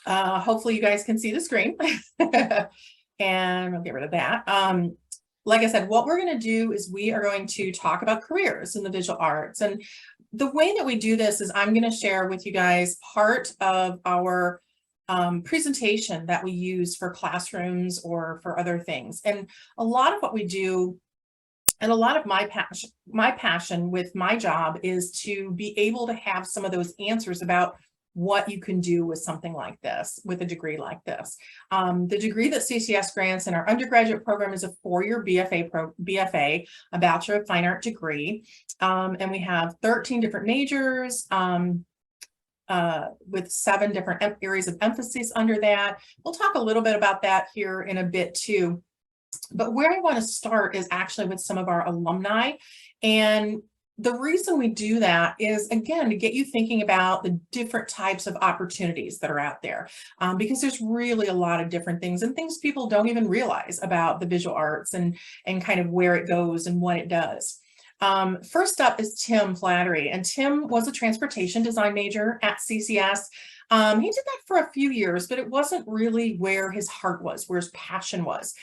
Hopefully you guys can see the screen. And I'll get rid of that. Like I said, what we're going to do is we are going to talk about careers in the visual arts. And the way that we do this is I'm going to share with you guys part of our presentation that we use for classrooms or for other things. And a lot of what we do, and a lot of my passion with my job is to be able to have some of those answers about what you can do with something like this, with a degree like this. The degree that CCS grants in our undergraduate program is a 4-year BFA, a Bachelor of Fine Art degree. And we have 13 different majors with 7 different areas of emphasis under that. We'll talk a little bit about that here in a bit too. But where I want to start is actually with some of our alumni. And the reason we do that is, again, to get you thinking about the different types of opportunities that are out there, because there's really a lot of different things and things people don't even realize about the visual arts and kind of where it goes and what it does. First up is Tim Flattery, and Tim was a transportation design major at CCS. He did that for a few years, but it wasn't really where his heart was, where his passion was.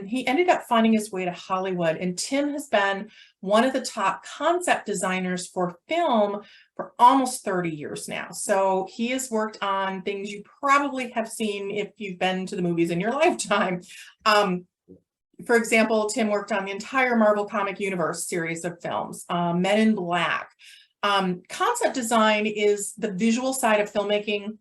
He ended up finding his way to Hollywood, and Tim has been one of the top concept designers for film for almost 30 years now. So he has worked on things you probably have seen if you've been to the movies in your lifetime. For example, Tim worked on the entire Marvel Comic Universe series of films, Men in Black. Concept design is the visual side of filmmaking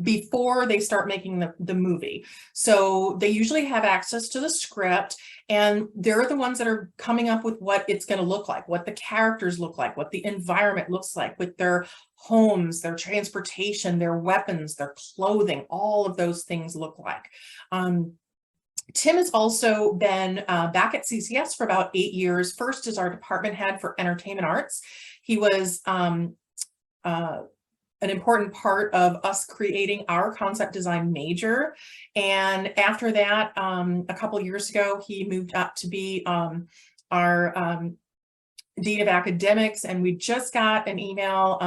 before they start making the movie. So they usually have access to the script, and they're the ones that are coming up with what it's going to look like, what the characters look like, what the environment looks like with their homes, their transportation, their weapons, their clothing, all of those things look like. Tim has also been back at CCS for about 8 years, first as our department head for entertainment arts. He was an important part of us creating our concept design major. And after that, a couple of years ago, he moved up to be our Dean of Academics, and we just got an email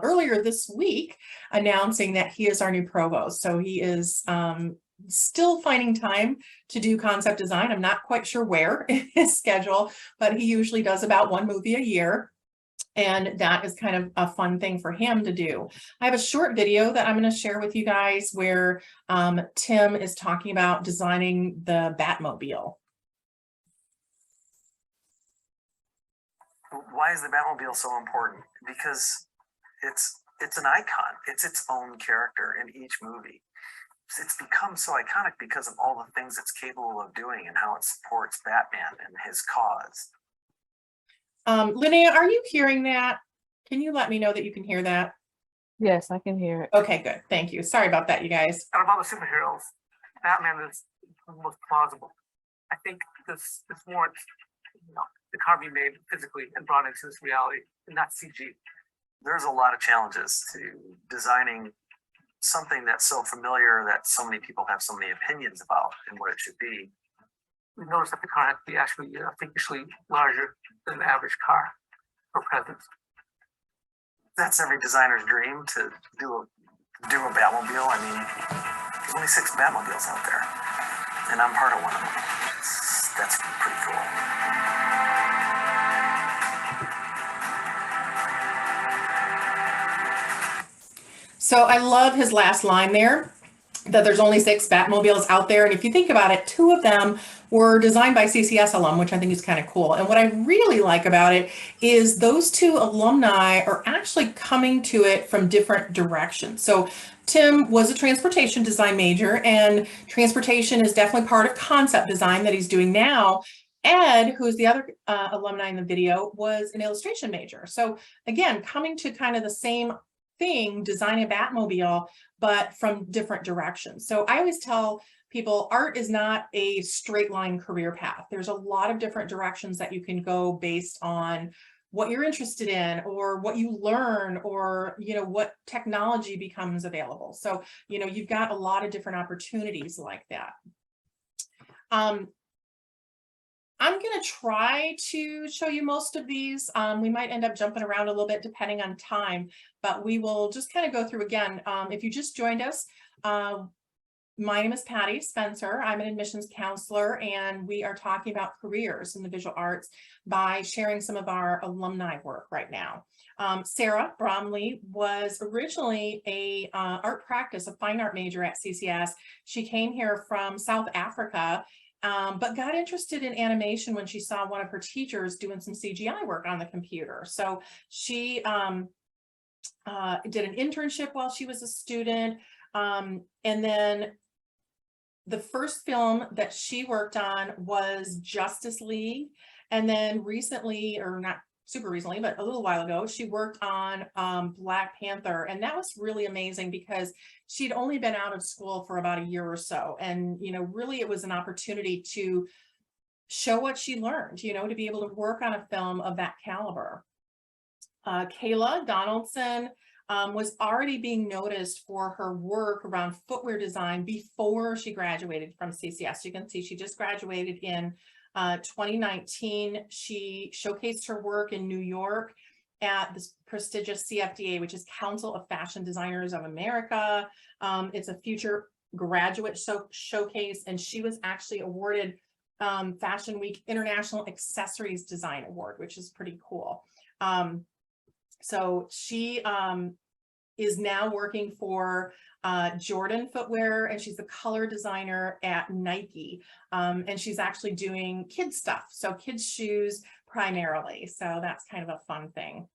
earlier this week announcing that he is our new provost. So he is still finding time to do concept design. I'm not quite sure where in his schedule, but he usually does about 1 movie a year. And that is kind of a fun thing for him to do. I have a short video that I'm going to share with you guys where Tim is talking about designing the Batmobile. Why is the Batmobile so important? Because it's an icon. It's its own character in each movie. It's become so iconic because of all the things it's capable of doing and how it supports Batman and his cause. Linnea, are you hearing that? Can you let me know that you can hear that? Yes, I can hear it. Okay, good. Thank you. Sorry about that, you guys. Out of all the superheroes, Batman is the most plausible. I think this warrants, the car be made physically and brought into this reality and not CG. There's a lot of challenges to designing something that's so familiar that so many people have so many opinions about and what it should be. We noticed that the car has to be actually freakishly larger than the average car for presence. That's every designer's dream, to do a Batmobile. I mean, there's only 6 Batmobiles out there, and I'm part of one of them. That's pretty cool. So I love his last line there, that there's only 6 Batmobiles out there. And if you think about it, 2 of them were designed by CCS alum, which I think is kind of cool. And what I really like about it is those 2 alumni are actually coming to it from different directions. So Tim was a transportation design major, and transportation is definitely part of concept design that he's doing now. Ed, who's the other alumni in the video, was an illustration major. So again, coming to kind of the same thing, design a Batmobile, but from different directions. So I always tell people art is not a straight line career path. There's a lot of different directions that you can go based on what you're interested in, or what you learn, or what technology becomes available. So you've got a lot of different opportunities like that. I'm going to try to show you most of these. We might end up jumping around a little bit depending on time, but we will just kind of go through again. If you just joined us, my name is Patty Spencer. I'm an admissions counselor, and we are talking about careers in the visual arts by sharing some of our alumni work right now. Sarah Bromley was originally a art practice, a fine art major at CCS. She came here from South Africa, but got interested in animation when she saw one of her teachers doing some CGI work on the computer. So she did an internship while she was a student. And then the first film that she worked on was Justice League. And then recently, or not super recently, but a little while ago, she worked on Black Panther. And that was really amazing because she'd only been out of school for about a year or so. And, you know, really it was an opportunity to show what she learned, you know, to be able to work on a film of that caliber. Kayla Donaldson was already being noticed for her work around footwear design before she graduated from CCS. You can see she just graduated in 2019. She showcased her work in New York at this prestigious CFDA, which is Council of Fashion Designers of America. It's a future graduate showcase, and she was actually awarded Fashion Week International Accessories Design Award, which is pretty cool. So she is now working for Jordan Footwear, and she's the color designer at Nike. And she's actually doing kids stuff, so kids shoes primarily. So that's kind of a fun thing.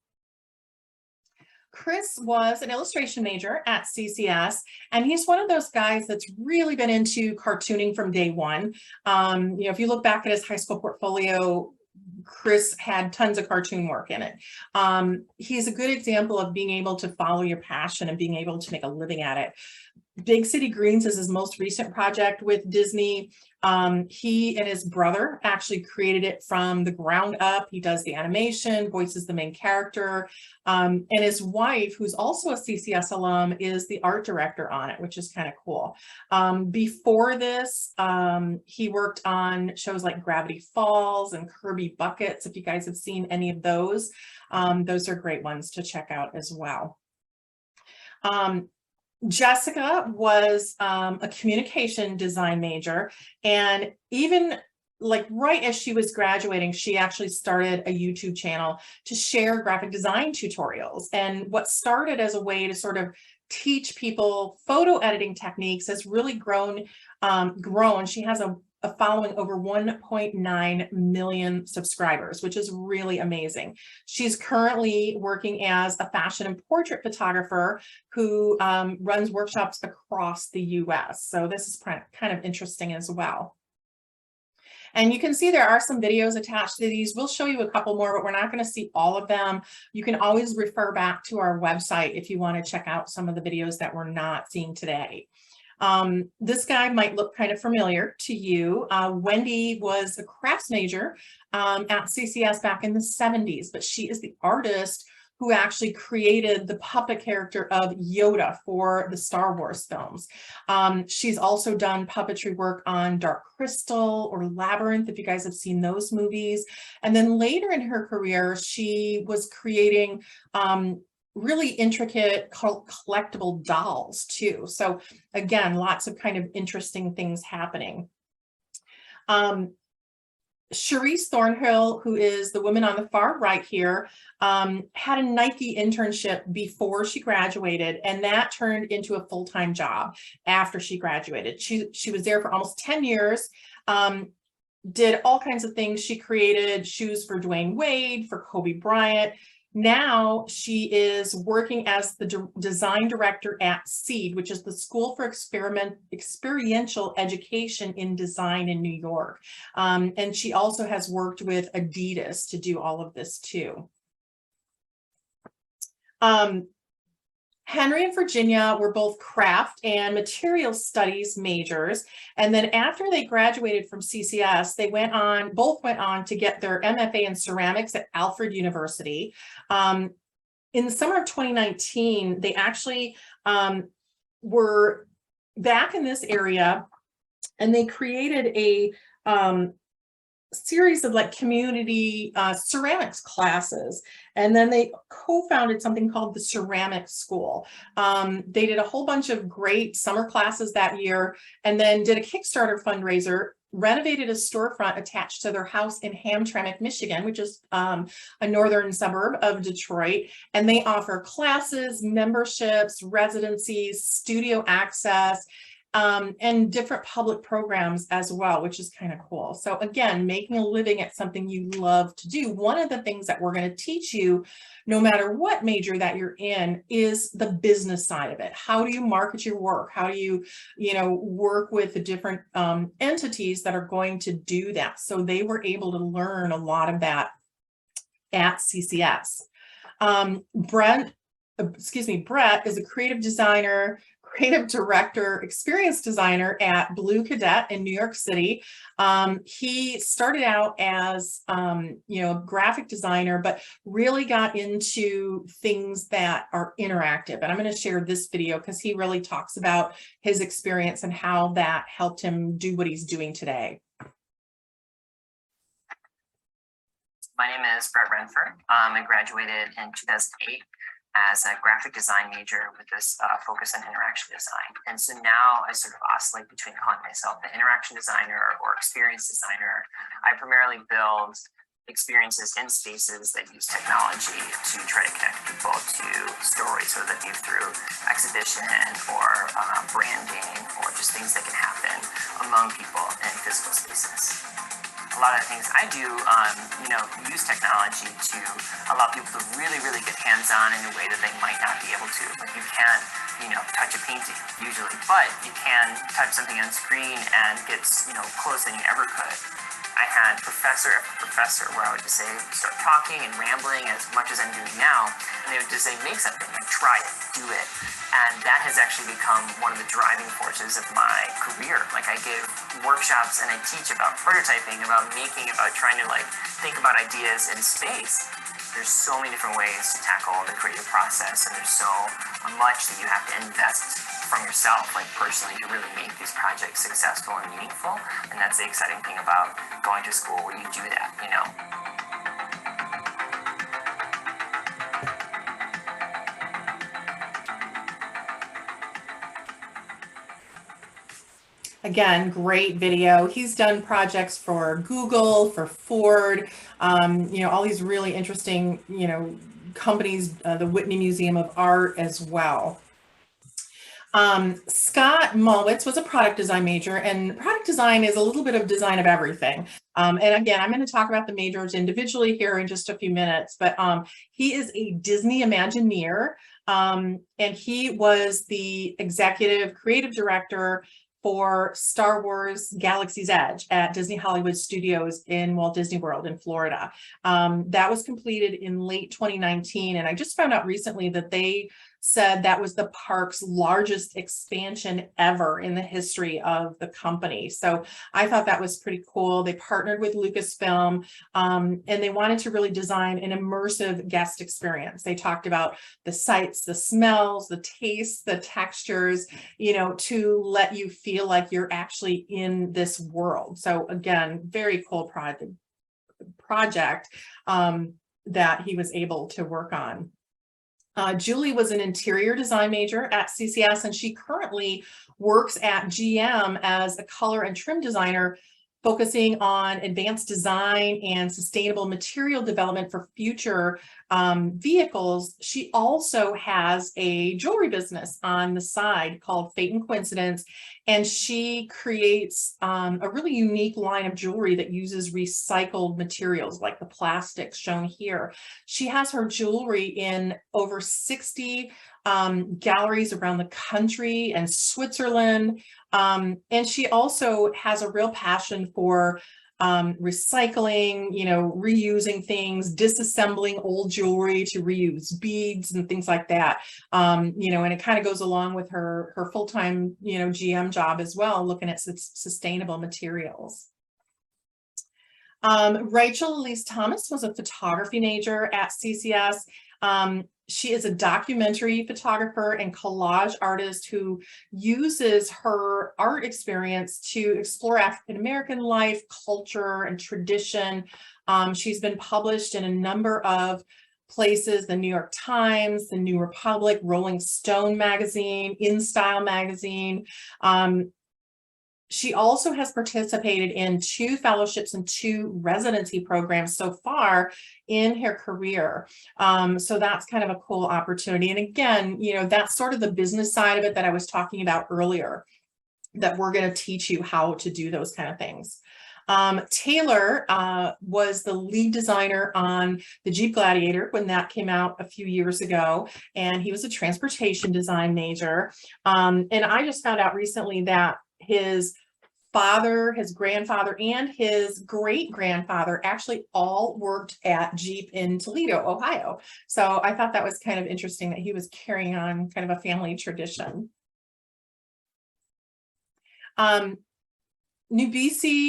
Chris was an illustration major at CCS, and he's one of those guys that's really been into cartooning from day one. You know, if you look back at his high school portfolio, Chris had tons of cartoon work in it. He's a good example of being able to follow your passion and being able to make a living at it. Big City Greens is his most recent project with Disney. He and his brother actually created it from the ground up. He does the animation, voices the main character, and his wife, who's also a CCS alum, is the art director on it, which is kind of cool. Before this, he worked on shows like Gravity Falls and Kirby Buckets. If you guys have seen any of those are great ones to check out as well. Jessica was a communication design major, and even like right as she was graduating, she actually started a YouTube channel to share graphic design tutorials. And what started as a way to sort of teach people photo editing techniques has really grown. She has a following over 1.9 million subscribers, which is really amazing. She's currently working as a fashion and portrait photographer who runs workshops across the US. So this is kind of interesting as well. And you can see there are some videos attached to these. We'll show you a couple more, but we're not going to see all of them. You can always refer back to our website if you want to check out some of the videos that we're not seeing today. This guy might look kind of familiar to you. Wendy was a crafts major at CCS back in the 70s, but she is the artist who actually created the puppet character of Yoda for the Star Wars films. She's also done puppetry work on Dark Crystal or Labyrinth, if you guys have seen those movies. And then later in her career, she was creating really intricate collectible dolls too. So again, lots of kind of interesting things happening. Cherise Thornhill, who is the woman on the far right here, had a Nike internship before she graduated, and that turned into a full-time job after she graduated. She was there for almost 10 years, did all kinds of things. She created shoes for Dwayne Wade, for Kobe Bryant. Now she is working as the design director at SEED, which is the School for Experiential Education in Design in New York. And she also has worked with Adidas to do all of this too. Henry and Virginia were both craft and material studies majors. And then after they graduated from CCS, they both went on to get their MFA in ceramics at Alfred University. In the summer of 2019, they actually were back in this area, and they created a series of like community ceramics classes, and then they co-founded something called the Ceramic School. They did a whole bunch of great summer classes that year, and then did a Kickstarter fundraiser, renovated a storefront attached to their house in Hamtramck, Michigan, which is a northern suburb of Detroit. And they offer classes, memberships, residencies, studio access, and different public programs as well, which is kind of cool. So again, making a living at something you love to do. One of the things that we're going to teach you, no matter what major that you're in, is the business side of it. How do you market your work? How do you, work with the different entities that are going to do that? So they were able to learn a lot of that at CCS. Brett is a creative designer, creative director, experience designer at Blue Cadet in New York City. He started out as, a graphic designer, but really got into things that are interactive. And I'm going to share this video because he really talks about his experience and how that helped him do what he's doing today. My name is Brett Renford. I graduated in 2008 as a graphic design major with this focus on interaction design. And so now I sort of oscillate between calling myself an interaction designer or experience designer. I primarily build experiences in spaces that use technology to try to connect people to stories, whether that be through exhibition or branding or just things that can happen among people in physical spaces. A lot of things I do, use technology to allow people to really, really get hands-on in a way that they might not be able to. Like you can't, touch a painting usually, but you can touch something on screen and get, closer than you ever could. I had professor after professor where I would just say, start talking and rambling as much as I'm doing now, and they would just say, make something, like try it, do it. And that has actually become one of the driving forces of my career. Like I give workshops and I teach about prototyping, about making, about trying to think about ideas in space. There's so many different ways to tackle the creative process, and there's so much that you have to invest from yourself, personally, to really make these projects successful and meaningful. And that's the exciting thing about going to school where you do that, Again, great video. He's done projects for Google, for Ford, all these really interesting, companies, the Whitney Museum of Art as well. Scott Mulwitz was a product design major, and product design is a little bit of design of everything. And again, I'm going to talk about the majors individually here in just a few minutes, but he is a Disney Imagineer, and he was the executive creative director for Star Wars Galaxy's Edge at Disney Hollywood Studios in Walt Disney World in Florida. That was completed in late 2019, and I just found out recently that they said that was the park's largest expansion ever in the history of the company. So I thought that was pretty cool. They partnered with Lucasfilm, and they wanted to really design an immersive guest experience. They talked about the sights, the smells, the tastes, the textures, to let you feel like you're actually in this world. So again, very cool project that he was able to work on. Julie was an interior design major at CCS, and she currently works at GM as a color and trim designer, focusing on advanced design and sustainable material development for future vehicles. She also has a jewelry business on the side called Fate and Coincidence, and she creates a really unique line of jewelry that uses recycled materials like the plastics shown here. She has her jewelry in over 60 galleries around the country and Switzerland. And she also has a real passion for recycling, reusing things, disassembling old jewelry to reuse beads and things like that. And it kind of goes along with her full-time, GM job as well, looking at sustainable materials. Rachel Elise Thomas was a photography major at CCS. She is a documentary photographer and collage artist who uses her art experience to explore African American life, culture, and tradition. She's been published in a number of places: the New York Times, the New Republic, Rolling Stone magazine, In Style magazine. She also has participated in 2 fellowships and 2 residency programs so far in her career. So that's kind of a cool opportunity. And again, you know, that's sort of the business side of it that I was talking about earlier, that we're going to teach you how to do those kind of things. Taylor was the lead designer on the Jeep Gladiator when that came out a few years ago, and he was a transportation design major. And I just found out recently that his father, his grandfather, and his great-grandfather actually all worked at Jeep in Toledo, Ohio. So I thought that was kind of interesting that he was carrying on kind of a family tradition. Nubisi,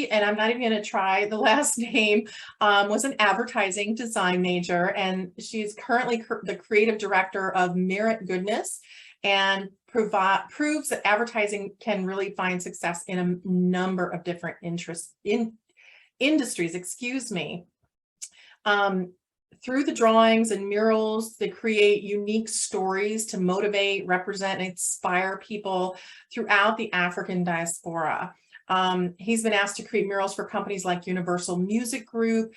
and I'm not even going to try the last name, was an advertising design major, and she's currently the creative director of Merit Goodness, and proves that advertising can really find success in a number of different industries. Excuse me. Through the drawings and murals, they create unique stories to motivate, represent, and inspire people throughout the African diaspora. He's been asked to create murals for companies like Universal Music Group,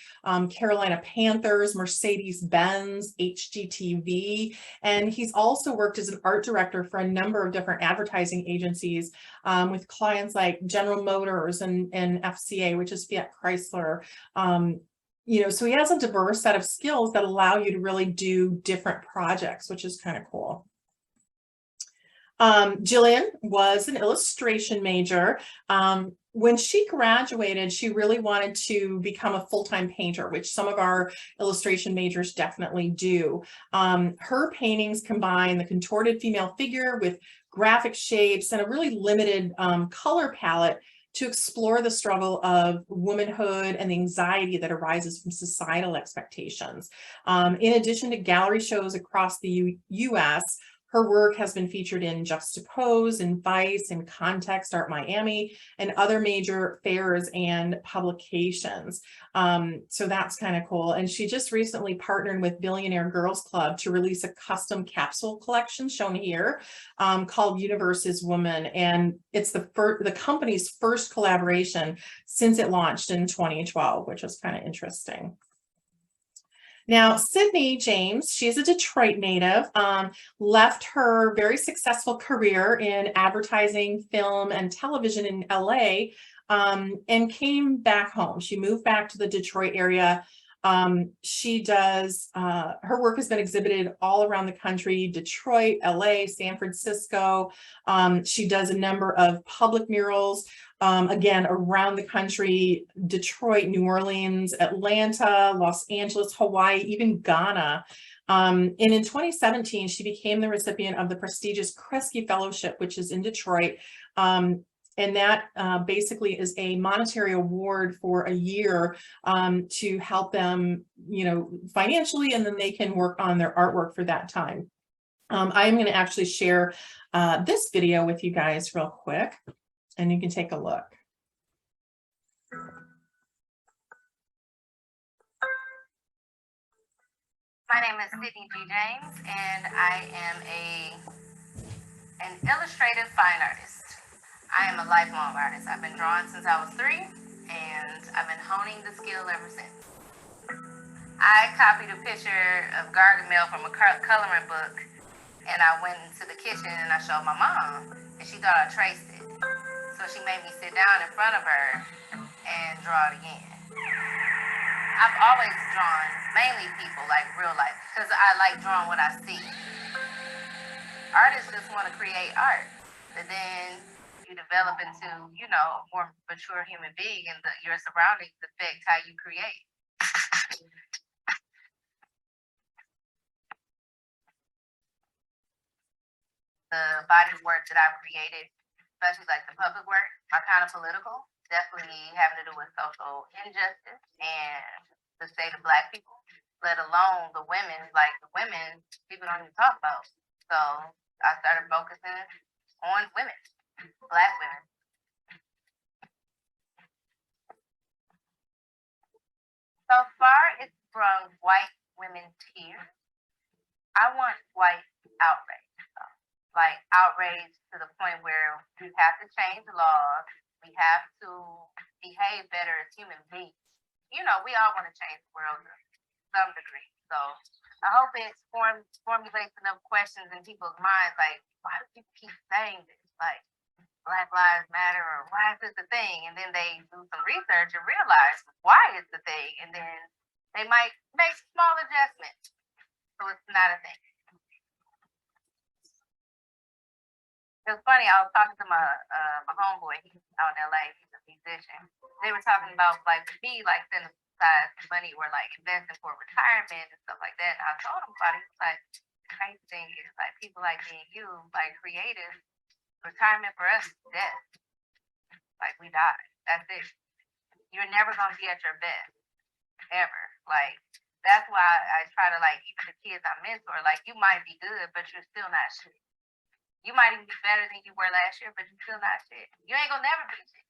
Carolina Panthers, Mercedes-Benz, HGTV, and he's also worked as an art director for a number of different advertising agencies with clients like General Motors and FCA, which is Fiat Chrysler. You know, so he has a diverse set of skills that allow you to really do different projects, which is kind of cool. Jillian was an illustration major. When she graduated, she really wanted to become a full-time painter, which some of our illustration majors definitely do. Her paintings combine the contorted female figure with graphic shapes and a really limited color palette to explore the struggle of womanhood and the anxiety that arises from societal expectations. In addition to gallery shows across the US, her work has been featured in Juxtapose, in Vice, in Context, Art Miami, and other major fairs and publications. So that's kind of cool. And she just recently partnered with Billionaire Girls Club to release a custom capsule collection shown here called Universe is Woman. And it's the company's first collaboration since it launched in 2012, which was kind of interesting. Now, Sydney James, she's a Detroit native, left her very successful career in advertising, film, and television in LA, and came back home. She moved back to the Detroit area. She does, her work has been exhibited all around the country: Detroit, LA, San Francisco. She does a number of public murals, again, around the country: Detroit, New Orleans, Atlanta, Los Angeles, Hawaii, even Ghana. And in 2017, she became the recipient of the prestigious Kresge Fellowship, which is in Detroit. And that basically is a monetary award for a year to help them, you know, financially, and then they can work on their artwork for that time. I am going to actually share this video with you guys real quick, and you can take a look. My name is Sydney G. James, and I am an illustrative fine artist. I am a lifelong artist. I've been drawing since I was 3, and I've been honing the skill ever since. I copied a picture of Gargamel from a coloring book, and I went into the kitchen and I showed my mom, and she thought I traced it. So she made me sit down in front of her and draw it again. I've always drawn mainly people, like real life, because I like drawing what I see. Artists just want to create art, but then you develop into, you know, more mature human being, and your surroundings affect how you create. The body of work that I've created, especially like the public work, are kind of political, definitely having to do with social injustice and the state of Black people. let alone the women. Like the women, people don't even talk about. So I started focusing on women, Black women. So far, it's from white women tears. I want white outrage. Like outrage to the point where we have to change the laws. We have to behave better as human beings. You know, we all want to change the world to some degree. So I hope it formulates enough questions in people's minds, like, why do people keep saying this? Like, Black Lives Matter, or why is this a thing? And then they do some research and realize why it's a thing. And then they might make small adjustments. So it's not a thing. It was funny, I was talking to my homeboy, he's out in LA, he's a musician. They were talking about like me, like setting aside money or like investing for retirement and stuff like that. And I told him about it. Like the crazy thing is like people like me and you, like creative, retirement for us is death. Like we die. That's it. You're never gonna be at your best. Ever. Like that's why I try to like even the kids I mentor, like you might be good, but you're still not shit. You might even be better than you were last year, but you're still not shit. You ain't gonna never be shit.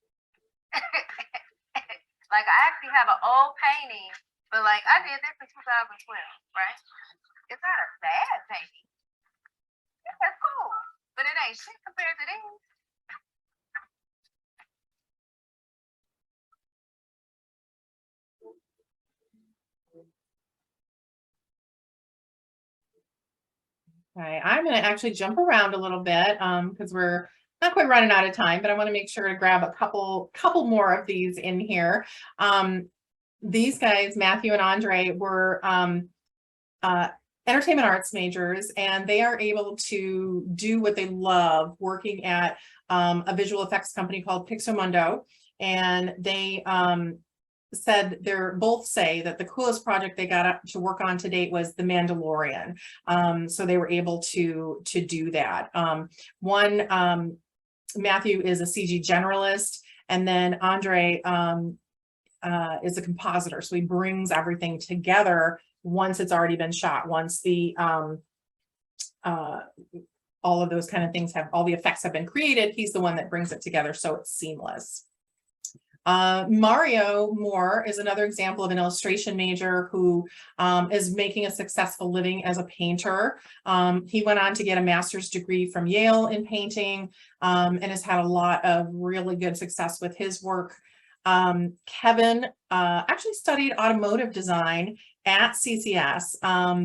Like I actually have an old painting, but like I did this in 2012, right? It's not a bad painting. It's cool, but it ain't shit compared to these. Okay, I'm going to actually jump around a little bit because we're not quite running out of time, but I want to make sure to grab a couple more of these in here. These guys, Matthew and Andre, were entertainment arts majors, and they are able to do what they love, working at a visual effects company called Pixomundo. And they both say that the coolest project they got to work on to date was The Mandalorian. So they were able to do that. Matthew is a CG generalist, and then Andre is a compositor. So he brings everything together once it's already been shot, once the all of those kind of things all the effects have been created. He's the one that brings it together so it's seamless. Mario Moore is another example of an illustration major who is making a successful living as a painter. He went on to get a master's degree from Yale in painting and has had a lot of really good success with his work. Kevin actually studied automotive design at CCS,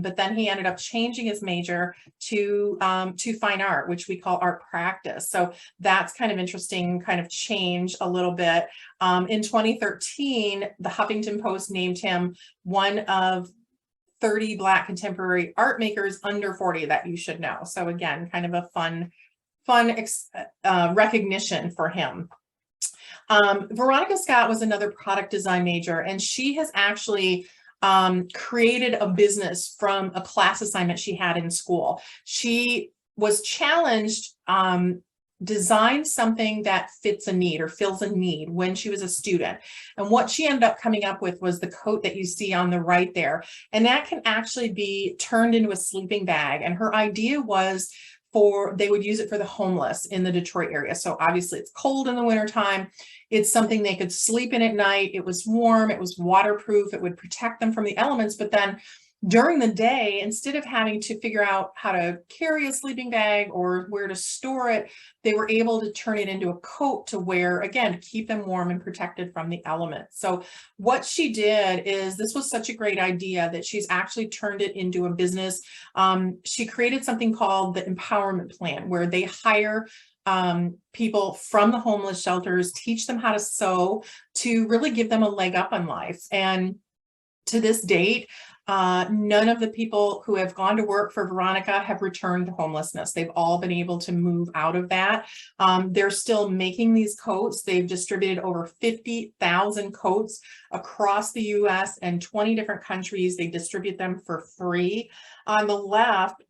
but then he ended up changing his major to fine art, which we call art practice. So that's kind of interesting, kind of change a little bit. In 2013, the Huffington Post named him one of 30 Black contemporary art makers under 40 that you should know. So again, kind of a fun recognition for him. Veronica Scott was another product design major, and she has actually created a business from a class assignment she had in school. She was challenged, design something that fits a need or fills a need when she was a student. And what she ended up coming up with was the coat that you see on the right there. And that can actually be turned into a sleeping bag. And her idea was they would use it for the homeless in the Detroit area. So obviously it's cold in the wintertime. It's something they could sleep in at night. It was warm, it was waterproof, it would protect them from the elements. But then during the day, instead of having to figure out how to carry a sleeping bag or where to store it, they were able to turn it into a coat to wear, again, to keep them warm and protected from the elements. So what she did is, this was such a great idea that she's actually turned it into a business. She created something called the Empowerment Plan, where they hire people from the homeless shelters, teach them how to sew, to really give them a leg up on life. And to this date, none of the people who have gone to work for Veronica have returned to homelessness. They've all been able to move out of that. They're still making these coats. They've distributed over 50,000 coats across the US and 20 different countries. They distribute them for free. On the left,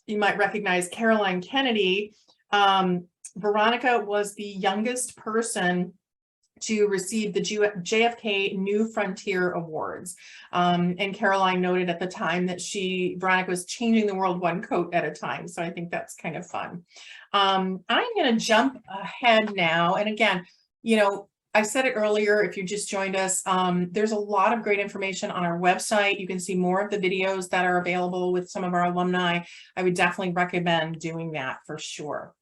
you might recognize Caroline Kennedy. Veronica was the youngest person to receive the JFK New Frontier Awards. And Caroline noted at the time that Veronica was changing the world one coat at a time. So I think that's kind of fun. I'm going to jump ahead now. And again, you know, I said it earlier, if you just joined us, there's a lot of great information on our website. You can see more of the videos that are available with some of our alumni. I would definitely recommend doing that for sure.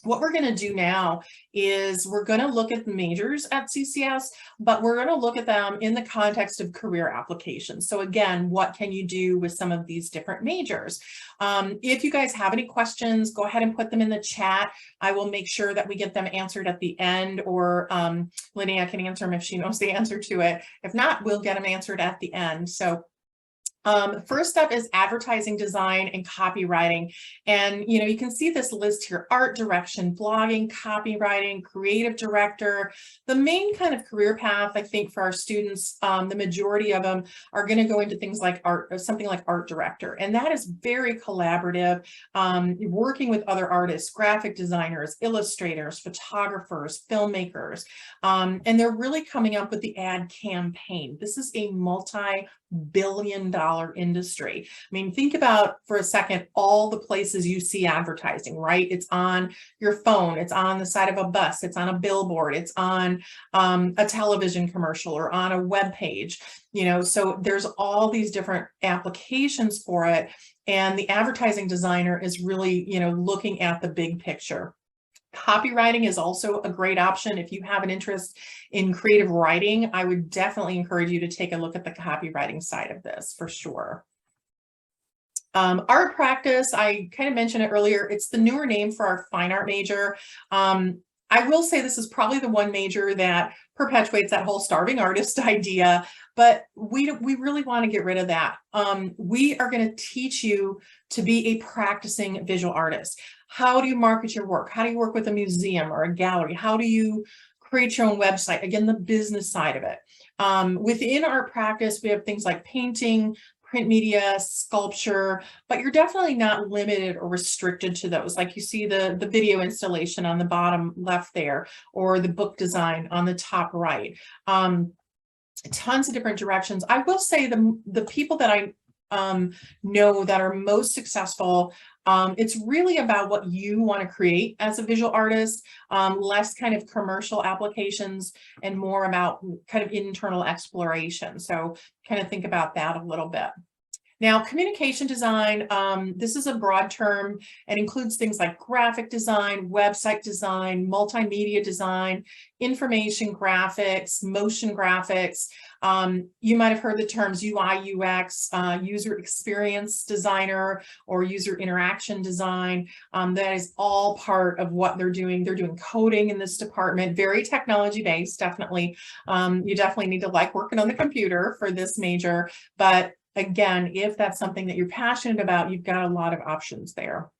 What we're going to do now is we're going to look at the majors at CCS, but we're going to look at them in the context of career applications. So again, what can you do with some of these different majors? If you guys have any questions, go ahead and put them in the chat. I will make sure that we get them answered at the end, or Linnea can answer them if she knows the answer to it. If not, we'll get them answered at the end. So first up is advertising design and copywriting. And, you know, you can see this list here: art direction, blogging, copywriting, creative director. The main kind of career path, I think, for our students, the majority of them are going to go into things like art, something like art director. And that is very collaborative, working with other artists, graphic designers, illustrators, photographers, filmmakers. And they're really coming up with the ad campaign. This is a multi-billion-dollar industry. I mean, think about for a second all the places you see advertising, right? It's on your phone, it's on the side of a bus, it's on a billboard, it's on a television commercial or on a web page, you know, so there's all these different applications for it. And the advertising designer is really, you know, looking at the big picture. Copywriting is also a great option. If you have an interest in creative writing, I would definitely encourage you to take a look at the copywriting side of this for sure. Art practice, I kind of mentioned it earlier. It's the newer name for our fine art major. I will say this is probably the one major that perpetuates that whole starving artist idea, but we really want to get rid of that. We are going to teach you to be a practicing visual artist. How do you market your work? How do you work with a museum or a gallery? How do you create your own website? Again, the business side of it. Within our practice, we have things like painting, print media, sculpture, but you're definitely not limited or restricted to those. Like you see the video installation on the bottom left there, or the book design on the top right. Tons of different directions. I will say the people that I know that are most successful, it's really about what you want to create as a visual artist, less kind of commercial applications and more about kind of internal exploration. So kind of think about that a little bit. Now, communication design, this is a broad term and includes things like graphic design, website design, multimedia design, information graphics, motion graphics. You might have heard the terms UI, UX, user experience designer, or user interaction design. That is all part of what they're doing. They're doing coding in this department, very technology based, definitely. You definitely need to like working on the computer for this major, but again, if that's something that you're passionate about, you've got a lot of options there.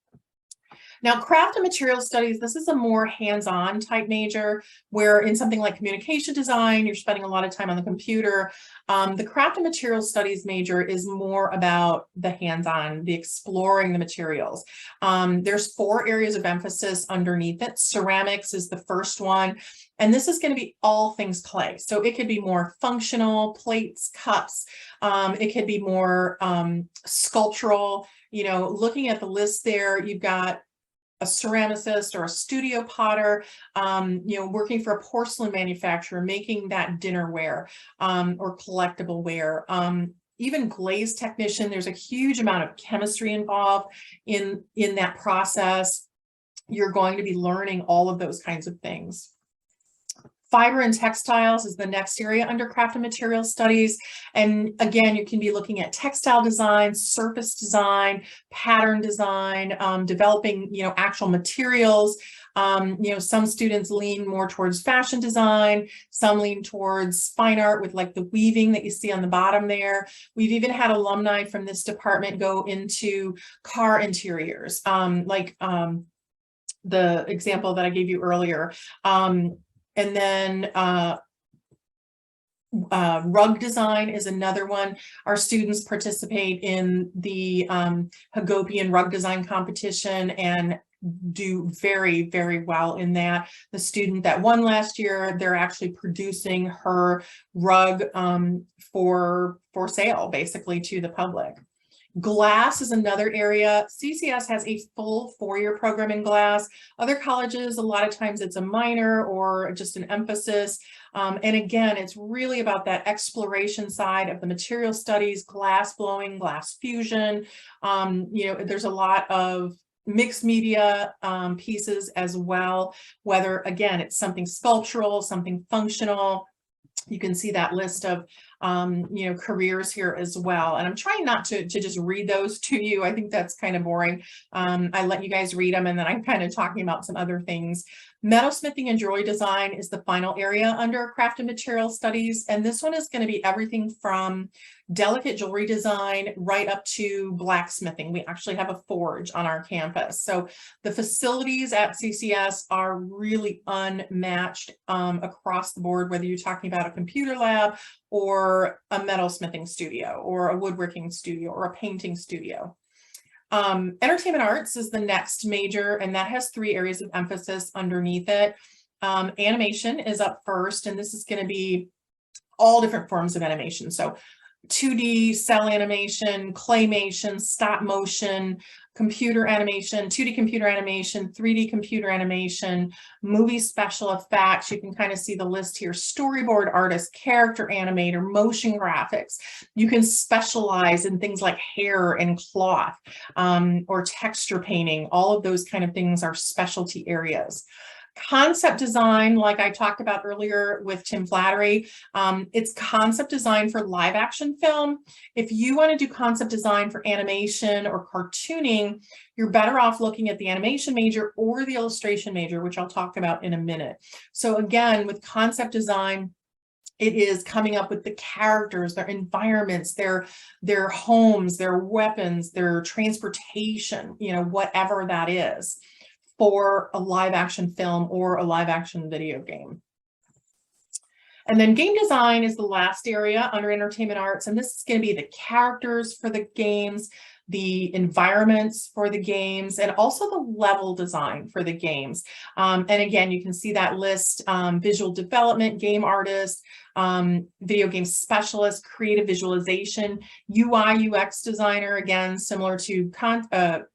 Now, craft and material studies, this is a more hands-on type major, where in something like communication design, you're spending a lot of time on the computer. The craft and material studies major is more about the hands-on, the exploring the materials. There's 4 areas of emphasis underneath it. Ceramics is the first one, and this is going to be all things clay. So it could be more functional, plates, cups. It could be more sculptural. You know, looking at the list there, you've got a ceramicist or a studio potter, you know, working for a porcelain manufacturer, making that dinnerware or collectible ware. Even glaze technician, there's a huge amount of chemistry involved in that process. You're going to be learning all of those kinds of things. Fiber and textiles is the next area under craft and material studies. And again, you can be looking at textile design, surface design, pattern design, developing, you know, actual materials. You know, some students lean more towards fashion design, some lean towards fine art with like the weaving that you see on the bottom there. We've even had alumni from this department go into car interiors, like the example that I gave you earlier. And then Rug design is another one. Our students participate in the Hagopian rug design competition and do very, very well in that. The student that won last year, they're actually producing her rug for sale, basically, to the public. Glass is another area. CCS has a full 4-year program in glass. Other colleges, a lot of times it's a minor or just an emphasis. And again, it's really about that exploration side of the material studies, glass blowing, glass fusion. There's a lot of mixed media pieces as well, whether, again, it's something sculptural, something functional. You can see that list of careers here as well. And I'm trying not to just read those to you. I think that's kind of boring. I let you guys read them, and then I'm kind of talking about some other things. Metalsmithing and jewelry design is the final area under craft and material studies. And this one is going to be everything from delicate jewelry design right up to blacksmithing. We actually have a forge on our campus. So the facilities at CCS are really unmatched across the board, whether you're talking about a computer lab or a metalsmithing studio or a woodworking studio or a painting studio. Entertainment arts is the next major, and that has 3 areas of emphasis underneath it. Animation is up first, and this is going to be all different forms of animation. So 2D cell animation, claymation, stop motion, computer animation, 2D computer animation, 3D computer animation, movie special effects. You can kind of see the list here: storyboard artist, character animator, motion graphics. You can specialize in things like hair and cloth or texture painting. All of those kind of things are specialty areas. Concept design, like I talked about earlier with Tim Flattery, it's concept design for live action film. If you want to do concept design for animation or cartooning, you're better off looking at the animation major or the illustration major, which I'll talk about in a minute. So again, with concept design, it is coming up with the characters, their environments, their homes, their weapons, their transportation, whatever that is, for a live action film or a live action video game. And then game design is the last area under entertainment arts. And this is going to be the characters for the games, the environments for the games, and also the level design for the games. And again, you can see that list: visual development, game artist, video game specialist, creative visualization, UI UX designer, again, similar to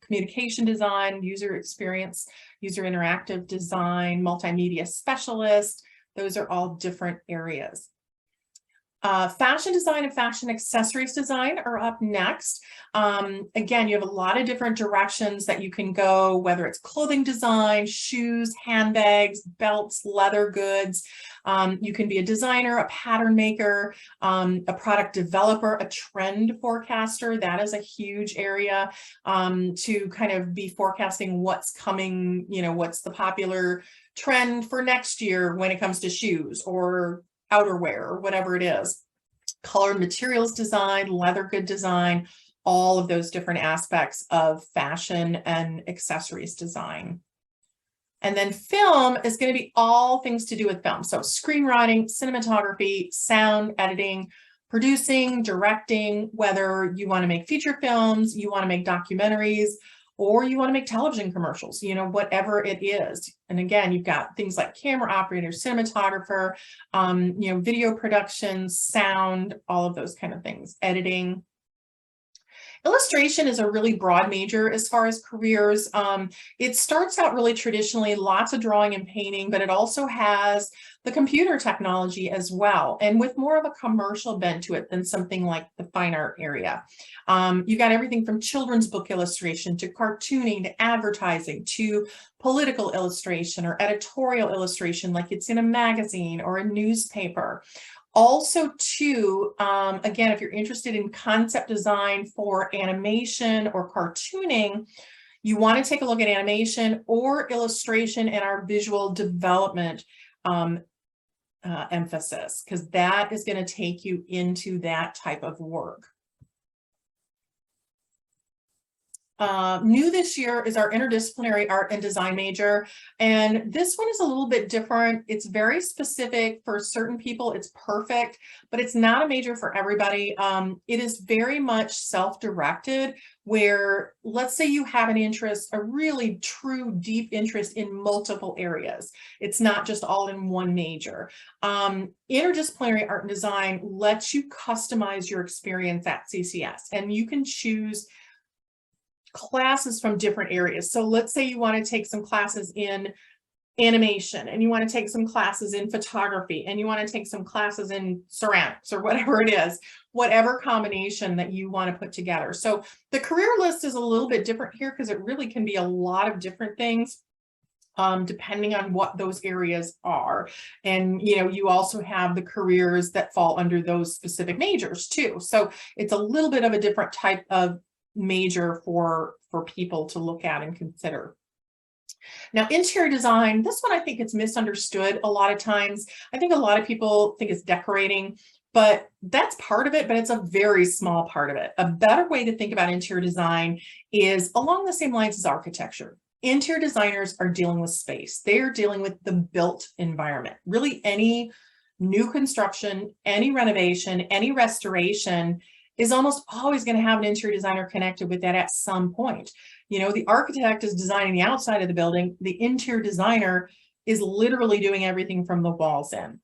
communication design, user experience, user interactive design, multimedia specialist. Those are all different areas. Fashion design and fashion accessories design are up next. Again, you have a lot of different directions that you can go, whether it's clothing design, shoes, handbags, belts, leather goods. You can be a designer, a pattern maker, a product developer, a trend forecaster. That is a huge area to kind of be forecasting what's coming, what's the popular trend for next year when it comes to shoes or outerwear or whatever it is. Color and materials design, leather good design, all of those different aspects of fashion and accessories design. And then film is going to be all things to do with film. So screenwriting, cinematography, sound editing, producing, directing, whether you want to make feature films, you want to make documentaries, or you want to make television commercials, whatever it is. And again, you've got things like camera operator, cinematographer, video production, sound, all of those kind of things, editing. Illustration is a really broad major as far as careers. It starts out really traditionally, lots of drawing and painting, but it also has the computer technology as well, and with more of a commercial bent to it than something like the fine art area. You got everything from children's book illustration to cartooning to advertising to political illustration or editorial illustration, like it's in a magazine or a newspaper. Also, too, again, if you're interested in concept design for animation or cartooning, you want to take a look at animation or illustration in our visual development emphasis, because that is going to take you into that type of work. New this year is our interdisciplinary art and design major. And this one is a little bit different. It's very specific for certain people. It's perfect, but it's not a major for everybody. It is very much self-directed, where let's say you have an interest, a really true deep interest in multiple areas. It's not just all in one major. Interdisciplinary art and design lets you customize your experience at CCS, and you can choose classes from different areas. So let's say you want to take some classes in animation, and you want to take some classes in photography, and you want to take some classes in ceramics, or whatever it is, whatever combination that you want to put together. So the career list is a little bit different here, because it really can be a lot of different things, depending on what those areas are. And, you know, you also have the careers that fall under those specific majors too. So it's a little bit of a different type of major for people to look at and consider. Now, interior design, this one I think it's misunderstood a lot of times. I think a lot of people think it's decorating, but that's part of it, but it's a very small part of it. A better way to think about interior design is along the same lines as architecture. Interior designers are dealing with space. They are dealing with the built environment. Really, any new construction, any renovation, any restoration is almost always going to have an interior designer connected with that at some point. You know, the architect is designing the outside of the building. The interior designer is literally doing everything from the walls in.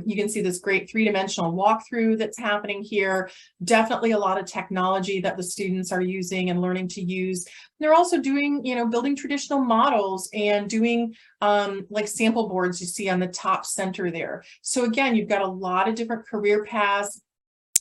You can see this great three-dimensional walkthrough that's happening here. Definitely a lot of technology that the students are using and learning to use. They're also doing, you know, building traditional models and doing like sample boards you see on the top center there. So again, you've got a lot of different career paths,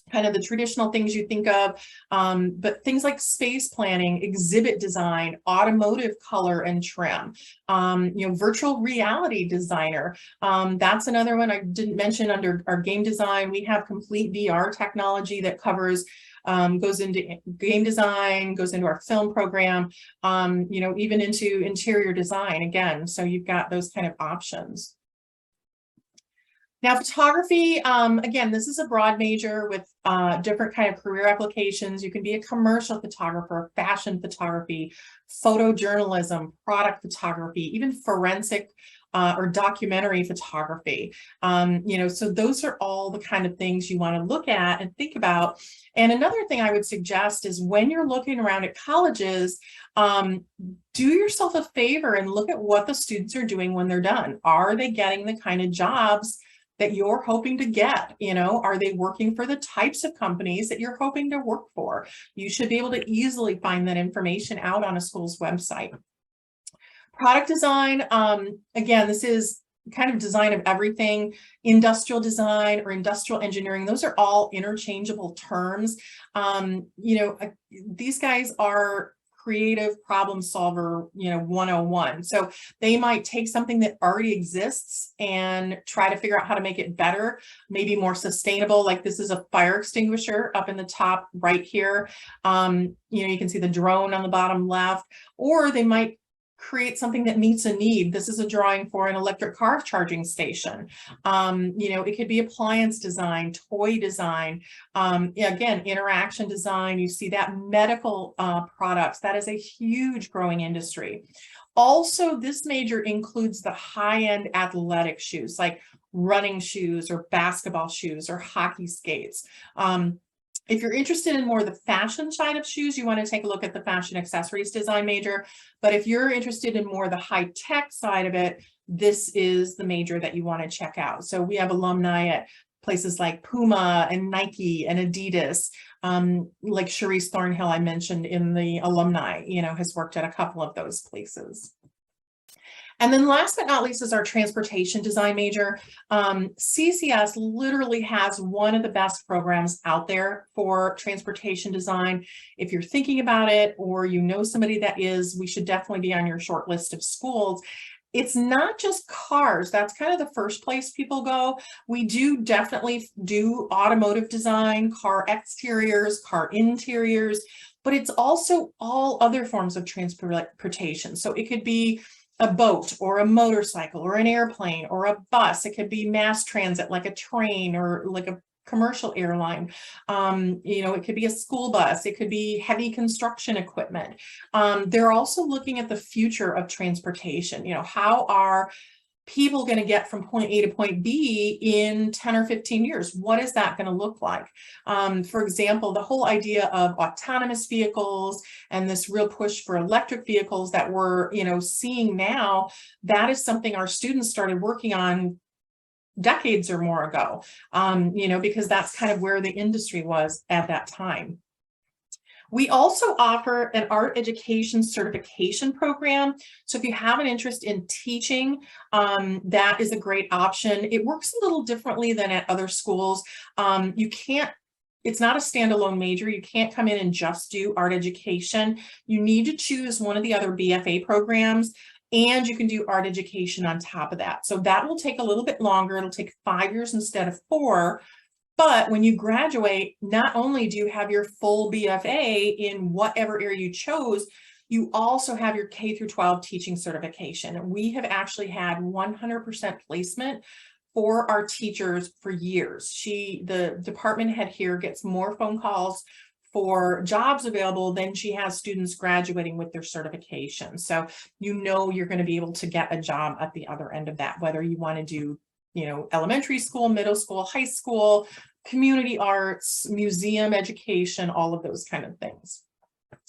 kind of the traditional things you think of, but things like space planning, exhibit design, automotive color and trim, you know, virtual reality designer. That's another one I didn't mention under our game design. We have complete VR technology that covers, goes into game design, goes into our film program, you know, even into interior design again. So you've got those kind of options. Now, photography, again, this is a broad major with different kind of career applications. You can be a commercial photographer, fashion photography, photojournalism, product photography, even forensic or documentary photography. You know, so those are all the kind of things you want to look at and think about. And another thing I would suggest is when you're looking around at colleges, do yourself a favor and look at what the students are doing when they're done. Are they getting the kind of jobs that you're hoping to get? You know, are they working for the types of companies that you're hoping to work for? You should be able to easily find that information out on a school's website. Product design, again, this is kind of design of everything. Industrial design or industrial engineering, those are all interchangeable terms. You know, these guys are creative problem solver, you know, 101. So they might take something that already exists and try to figure out how to make it better, maybe more sustainable. Like this is a fire extinguisher up in the top right here. You know, you can see the drone on the bottom left, or they might create something that meets a need. This is a drawing for an electric car charging station. You know, it could be appliance design, toy design, again, interaction design. You see that medical products, that is a huge growing industry. Also, this major includes the high-end athletic shoes, like running shoes or basketball shoes or hockey skates. If you're interested in more of the fashion side of shoes, you want to take a look at the fashion accessories design major. But if you're interested in more of the high tech side of it, this is the major that you want to check out. So we have alumni at places like Puma and Nike and Adidas, like Cherise Thornhill I mentioned in the alumni, you know, has worked at a couple of those places. And then last but not least is our transportation design major. CCS literally has one of the best programs out there for transportation design. If you're thinking about it or you know somebody that is, we should definitely be on your short list of schools. It's not just cars. That's kind of the first place people go. We do definitely do automotive design, car exteriors, car interiors, but it's also all other forms of transportation. So it could be a boat or a motorcycle or an airplane or a bus. It could be mass transit like a train or like a commercial airline. You know, it could be a school bus, it could be heavy construction equipment. They're also looking at the future of transportation. You know, how are people going to get from point A to point B in 10 or 15 years? What is that going to look like? For example, the whole idea of autonomous vehicles and this real push for electric vehicles that we're, you know, seeing now, that is something our students started working on decades or more ago, you know, because that's kind of where the industry was at that time. We also offer an art education certification program. So if you have an interest in teaching, that is a great option. It works a little differently than at other schools. It's not a standalone major. You can't come in and just do art education. You need to choose one of the other BFA programs, and you can do art education on top of that. So that will take a little bit longer. It'll take 5 years instead of 4. But when you graduate, not only do you have your full BFA in whatever area you chose, you also have your K through 12 teaching certification. We have actually had 100% placement for our teachers for years. The department head here gets more phone calls for jobs available than she has students graduating with their certification. So you know you're going to be able to get a job at the other end of that, whether you want to do, you know, elementary school, middle school, high school, community arts, museum education, all of those kind of things.